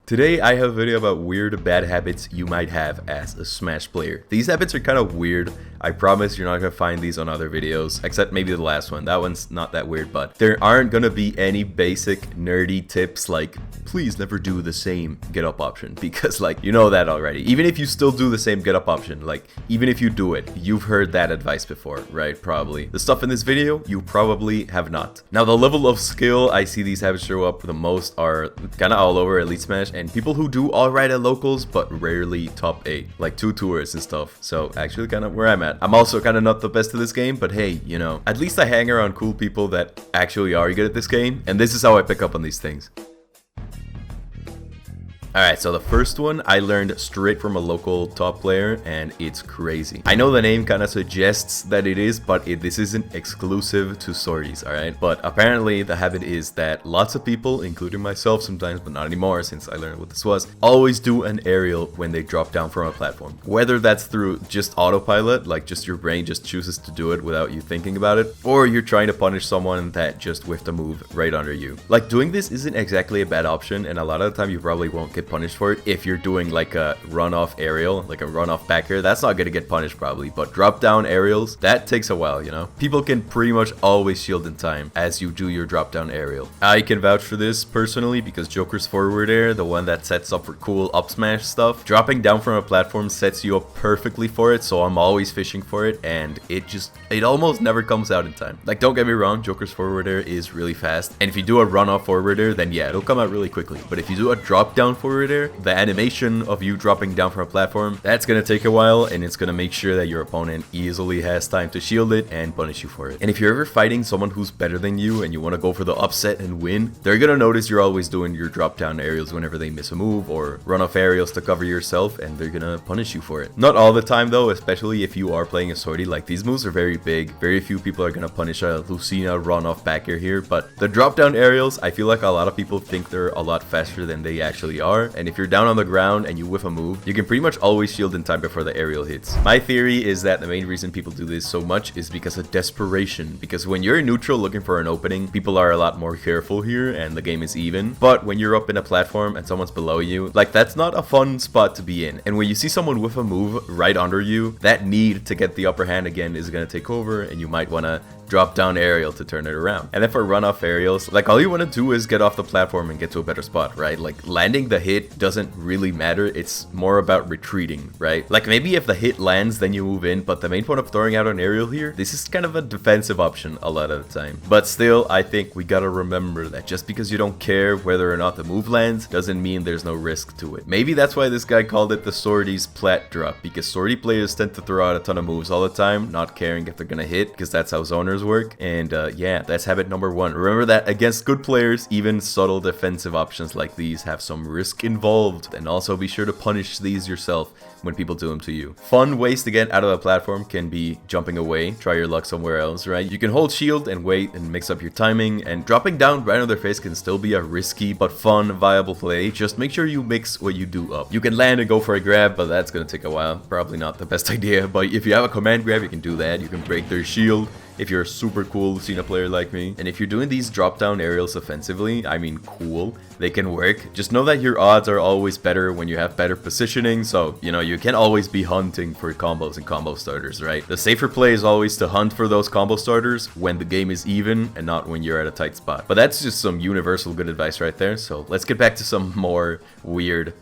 Today I have a video about weird bad habits you might have as a Smash player. These habits are kind of weird. I promise you're not going to find these on other videos, except maybe the last one. That one's not that weird, but there aren't going to be any basic nerdy tips like, please never do the same get up option, because like, you know that already. Even if you still do the same get up option, like even if you do it, you've heard that advice before, right? Probably. The stuff in this video, you probably have not. Now the level of skill I see these habits show up the most are kind of all over Elite Smash, and people who do alright at locals, but rarely top 8, like 2 tours and stuff. So actually kind of where I'm at. I'm also kind of not the best at this game, but hey, you know, at least I hang around cool people that actually are good at this game, and this is how I pick up on these things. Alright, so the first one I learned straight from a local top player, and it's crazy. I know the name kind of suggests that it is, but this isn't exclusive to swordies, alright? But apparently the habit is that lots of people, including myself sometimes, but not anymore since I learned what this was, always do an aerial when they drop down from a platform. Whether that's through just autopilot, like just your brain just chooses to do it without you thinking about it, or you're trying to punish someone that just whiffed a move right under you. Like, doing this isn't exactly a bad option, and a lot of the time you probably won't get punished for it. If you're doing like a runoff aerial, like a runoff back air, that's not gonna get punished probably, but drop down aerials, that takes a while, you know? People can pretty much always shield in time as you do your drop down aerial. I can vouch for this personally because Joker's forward air, the one that sets up for cool up smash stuff, dropping down from a platform sets you up perfectly for it, so I'm always fishing for it, and it almost never comes out in time. Like, don't get me wrong, Joker's forward air is really fast, and if you do a runoff forward air, then yeah, it'll come out really quickly. But if you do a drop down forward air, the animation of you dropping down from a platform, that's gonna take a while, and it's gonna make sure that your opponent easily has time to shield it and punish you for it. And if you're ever fighting someone who's better than you and you want to go for the upset and win, they're gonna notice you're always doing your drop down aerials whenever they miss a move, or run off aerials to cover yourself, and they're gonna punish you for it. Not all the time though, especially if you are playing a swordie. Like, these moves are very big, very few people are gonna punish a Lucina run off back air here, but the drop down aerials, I feel like a lot of people think they're a lot faster than they actually are, and if you're down on the ground and you whiff a move, you can pretty much always shield in time before the aerial hits. My theory is that the main reason people do this so much is because of desperation, because when you're neutral looking for an opening, people are a lot more careful here and the game is even. But when you're up in a platform and someone's below you, like, that's not a fun spot to be in. And when you see someone whiff a move right under you, that need to get the upper hand again is going to take over, and you might want to drop down aerial to turn it around. And then for run off aerials, like, all you want to do is get off the platform and get to a better spot, right? Like, landing the hit doesn't really matter, it's more about retreating, right? Like, maybe if the hit lands then you move in, but the main point of throwing out an aerial here, this is kind of a defensive option a lot of the time. But still, I think we gotta remember that just because you don't care whether or not the move lands doesn't mean there's no risk to it. Maybe that's why this guy called it the swordie's plat drop, because swordie players tend to throw out a ton of moves all the time, not caring if they're gonna hit, because that's how zoners work. And yeah, that's habit number 1. Remember that against good players, even subtle defensive options like these have some risk involved, and also be sure to punish these yourself when people do them to you. Fun ways to get out of the platform can be jumping away, try your luck somewhere else, right? You can hold shield and wait and mix up your timing, and dropping down right on their face can still be a risky but fun, viable play. Just make sure you mix what you do up. You can land and go for a grab, but that's gonna take a while. Probably not the best idea, but if you have a command grab, you can do that. You can break their shield if you're a super cool Lucina player like me. And if you're doing these drop down aerials offensively, I mean cool, they can work. Just know that your odds are always better when you have better positioning, so you know, you can always be hunting for combos and combo starters, right? The safer play is always to hunt for those combo starters when the game is even and not when you're at a tight spot. But that's just some universal good advice right there, so let's get back to some more weird,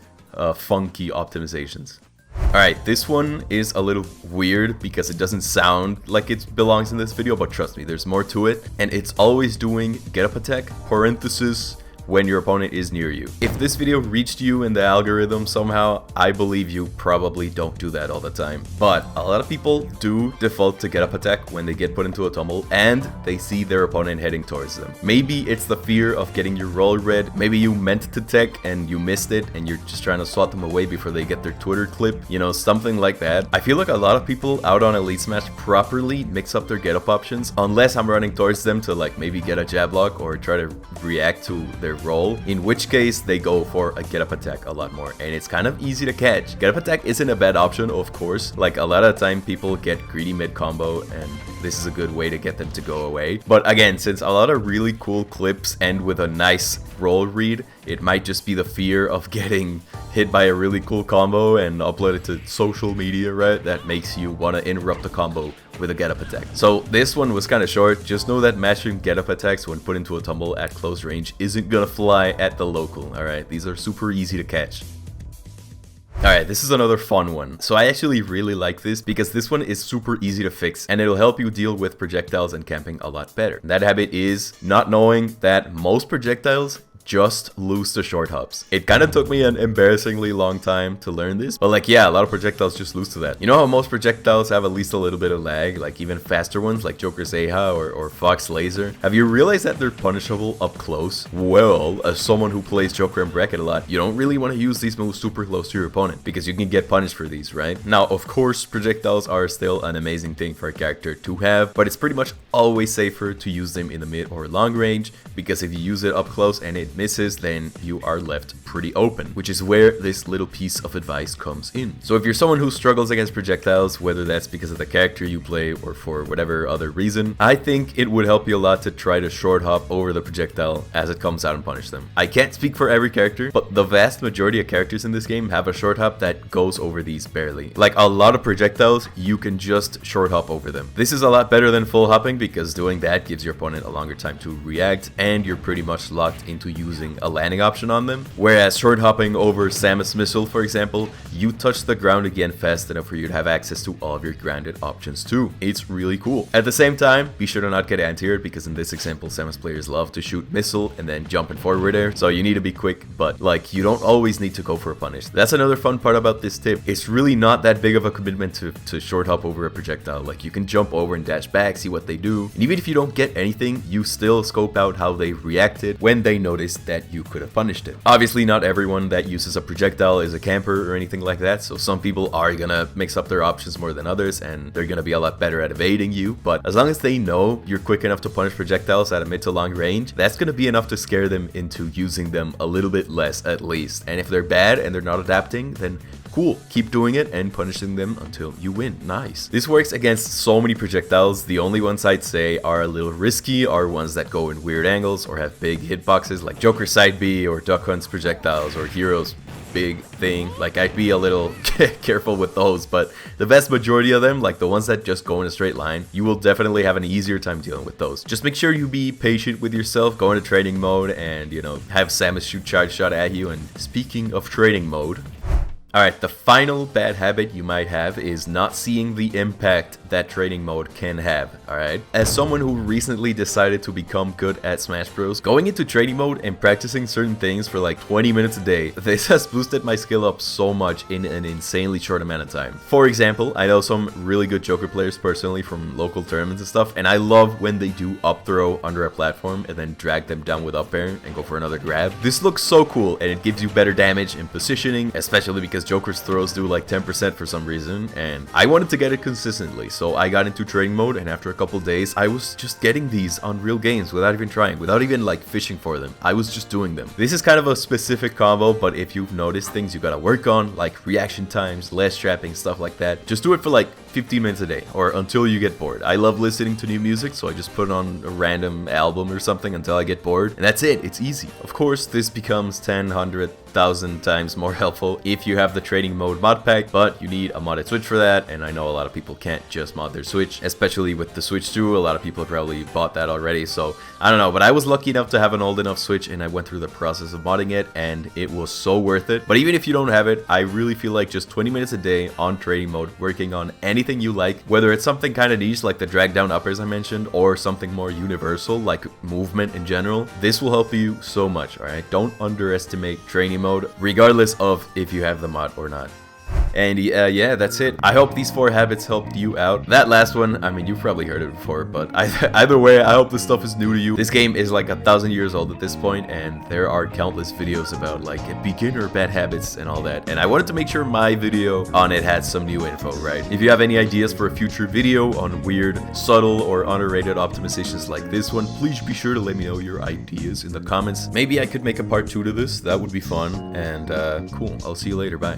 funky optimizations. Alright, this one is a little weird because it doesn't sound like it belongs in this video, but trust me, there's more to it, and it's always doing get up attack, parenthesis, when your opponent is near you. If this video reached you in the algorithm somehow, I believe you probably don't do that all the time. But a lot of people do default to get up attack when they get put into a tumble and they see their opponent heading towards them. Maybe it's the fear of getting your roll read, maybe you meant to tech and you missed it and you're just trying to swat them away before they get their Twitter clip, you know, something like that. I feel like a lot of people out on Elite Smash properly mix up their get up options, unless I'm running towards them to like maybe get a jab lock or try to react to their roll, in which case they go for a get up attack a lot more, and it's kind of easy to catch. Get up attack isn't a bad option, of course. Like, a lot of the time people get greedy mid combo, and this is a good way to get them to go away. But again, since a lot of really cool clips end with a nice roll read, it might just be the fear of getting hit by a really cool combo and upload it to social media, right? That makes you want to interrupt the combo with a get up attack. So this one was kind of short. Just know that matching get up attacks when put into a tumble at close range isn't gonna fly at the local, alright? These are super easy to catch. Alright, this is another fun one. So I actually really like this because this one is super easy to fix and it'll help you deal with projectiles and camping a lot better. That habit is not knowing that most projectiles just lose to short hops. It kind of took me an embarrassingly long time to learn this, but like, yeah, a lot of projectiles just lose to that. You know how most projectiles have at least a little bit of lag, like even faster ones like Joker's Aha or Fox Laser? Have you realized that they're punishable up close? Well, as someone who plays Joker and Bracket a lot, you don't really want to use these moves super close to your opponent because you can get punished for these, right? Now, of course, projectiles are still an amazing thing for a character to have, but it's pretty much always safer to use them in the mid or long range, because if you use it up close and it misses, then you are left pretty open, which is where this little piece of advice comes in. So if you're someone who struggles against projectiles, whether that's because of the character you play or for whatever other reason, I think it would help you a lot to try to short hop over the projectile as it comes out and punish them. I can't speak for every character, but the vast majority of characters in this game have a short hop that goes over these barely. Like, a lot of projectiles, you can just short hop over them. This is a lot better than full hopping because doing that gives your opponent a longer time to react, and you're pretty much locked into using a landing option on them. Whereas short hopping over Samus Missile, for example, you touch the ground again fast enough for you to have access to all of your grounded options too. It's really cool. At the same time, be sure to not get anti-aired, because in this example, Samus players love to shoot missile and then jump and forward air, so you need to be quick, but like, you don't always need to go for a punish. That's another fun part about this tip. It's really not that big of a commitment to short hop over a projectile. Like, you can jump over and dash back, see what they do, and even if you don't get anything, you still scope out how they reacted when they noticed that you could have punished it. Obviously, not everyone that uses a projectile is a camper or anything like that, so some people are gonna mix up their options more than others, and they're gonna be a lot better at evading you, but as long as they know you're quick enough to punish projectiles at a mid to long range, that's gonna be enough to scare them into using them a little bit less at least. And if they're bad and they're not adapting, then cool, keep doing it and punishing them until you win. Nice. This works against so many projectiles. The only ones I'd say are a little risky are ones that go in weird angles or have big hitboxes, like Joker's Side B or Duck Hunt's projectiles or Hero's big thing. Like, I'd be a little careful with those, but the vast majority of them, like the ones that just go in a straight line, you will definitely have an easier time dealing with those. Just make sure you be patient with yourself, go into training mode, and, you know, have Samus shoot charge shot at you. And speaking of training mode, alright, the final bad habit you might have is not seeing the impact that training mode can have, alright? As someone who recently decided to become good at Smash Bros, going into training mode and practicing certain things for like 20 minutes a day, this has boosted my skill up so much in an insanely short amount of time. For example, I know some really good Joker players personally from local tournaments and stuff, and I love when they do up throw under a platform and then drag them down with up air and go for another grab. This looks so cool, and it gives you better damage and positioning, especially because Joker's throws do like 10% for some reason, and I wanted to get it consistently, so I got into training mode, and after a couple days I was just getting these on real games without even trying, without even like fishing for them. I was just doing them. This is kind of a specific combo, but if you've noticed things you gotta work on, like reaction times, ledge trapping, stuff like that, just do it for like 15 minutes a day or until you get bored. I love listening to new music, so I just put on a random album or something until I get bored, and that's it. It's easy. Of course, this becomes 10, 100, 1,000 times more helpful if you have the training mode mod pack, but you need a modded Switch for that, and I know a lot of people can't just mod their Switch, especially with the Switch 2. A lot of people probably bought that already, so I don't know, but I was lucky enough to have an old enough Switch, and I went through the process of modding it, and it was so worth it. But even if you don't have it, I really feel like just 20 minutes a day on training mode, working on anything you like, whether it's something kind of niche like the drag down uppers I mentioned, or something more universal like movement in general, this will help you so much, alright? Don't underestimate training mode, regardless of if you have the mod or not. And yeah, that's it. I hope these 4 habits helped you out. That last one, I mean, you've probably heard it before, but either way, I hope this stuff is new to you. This game is like 1,000 years old at this point, and there are countless videos about like beginner bad habits and all that. And I wanted to make sure my video on it had some new info, right? If you have any ideas for a future video on weird, subtle, or underrated optimizations like this one, please be sure to let me know your ideas in the comments. Maybe I could make a part 2 to this. That would be fun. And cool. I'll see you later. Bye.